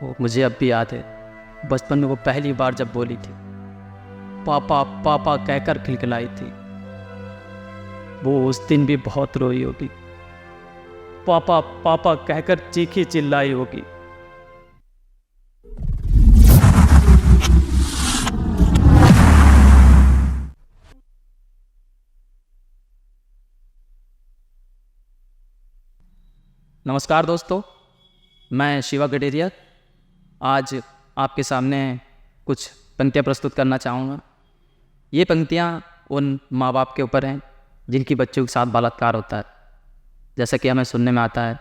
मुझे अब भी याद है बचपन में वो पहली बार जब बोली थी, पापा पापा कहकर खिलखिलाई थी। वो उस दिन भी बहुत रोई होगी, पापा पापा कहकर चीखी चिल्लाई होगी। नमस्कार दोस्तों, मैं शिवा गडेरिया आज आपके सामने कुछ पंक्तियाँ प्रस्तुत करना चाहूँगा। ये पंक्तियाँ उन माँ बाप के ऊपर हैं जिनकी बच्चों के साथ बलात्कार होता है। जैसा कि हमें सुनने में आता है,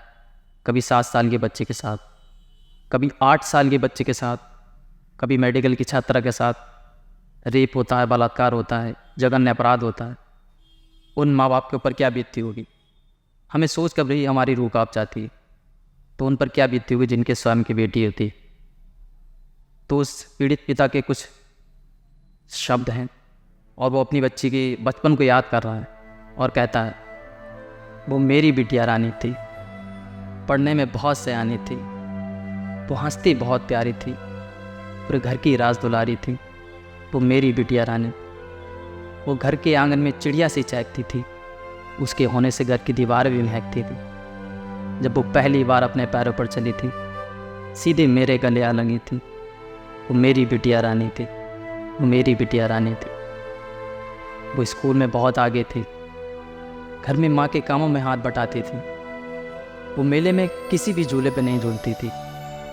कभी 7 साल के बच्चे के साथ, कभी 8 साल के बच्चे के साथ, कभी मेडिकल की छात्रा के साथ रेप होता है, बलात्कार होता है, जघन्य अपराध होता है। उन माँ बाप के ऊपर क्या बीतती होगी, हमें सोच कर भी हमारी रूह कांप जाती है। तो उन पर क्या बीतती होगी जिनके स्वयं की बेटी होती। तो उस पीड़ित पिता के कुछ शब्द हैं और वो अपनी बच्ची के बचपन को याद कर रहा है और कहता है, वो मेरी बिटिया रानी थी, पढ़ने में बहुत सयानी थी, वो हंसती बहुत प्यारी थी, पूरे घर की राज दुलारी थी। वो मेरी बिटिया रानी, वो घर के आंगन में चिड़िया सी चहकती थी, उसके होने से घर की दीवारें भी महकती थी। जब वो पहली बार अपने पैरों पर चली थी, सीधे मेरे गले आ लगी थी। वो मेरी बिटिया रानी थी, वो मेरी बिटिया रानी थी। वो स्कूल में बहुत आगे थी, घर में माँ के कामों में हाथ बटाती थी। वो मेले में किसी भी झूले पर नहीं झूलती थी,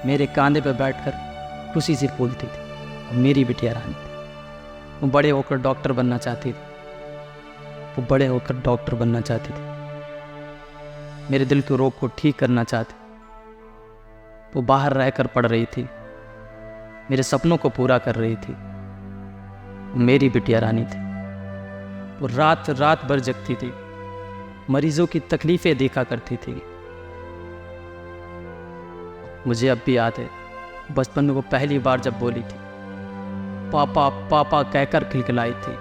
मेरे कंधे पर बैठकर खुशी से फूलती थी। वो मेरी बिटिया रानी थी। वो बड़े होकर डॉक्टर बनना चाहती थी, वो बड़े होकर डॉक्टर बनना चाहती थी। मेरे दिल के रोग को ठीक करना चाहती। वो बाहर रहकर पढ़ रही थी, मेरे सपनों को पूरा कर रही थी। मेरी बिटिया रानी थी। वो रात रात भर जगती थी, मरीजों की तकलीफें देखा करती थी। मुझे अब भी याद है बचपन में वो पहली बार जब बोली थी, पापा पापा कहकर खिलखिलाई थी।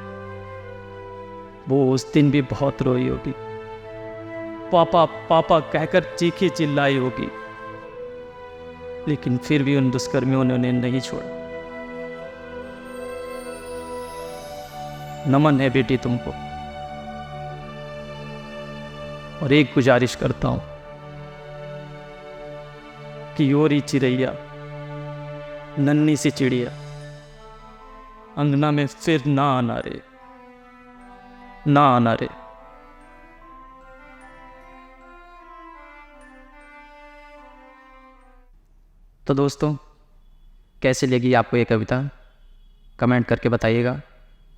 वो उस दिन भी बहुत रोई होगी, पापा पापा कहकर चीखी चिल्लाई होगी। लेकिन फिर भी उन दुष्कर्मियों ने उन्हें नहीं छोड़ा। नमन है बेटी तुमको, और एक गुजारिश करता हूं कि योरी चिड़ैया, नन्ही सी चिड़िया, अंगना में फिर ना आना रे, ना आना रे। तो दोस्तों, कैसे लगी आपको ये कविता, कमेंट करके बताइएगा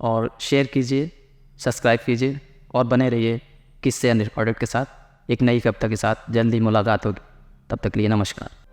और शेयर कीजिए, सब्सक्राइब कीजिए और बने रहिए किस्से अनरिकॉर्डेड के साथ। एक नई कविता के साथ जल्दी मुलाकात होगी। तब तक के लिए नमस्कार।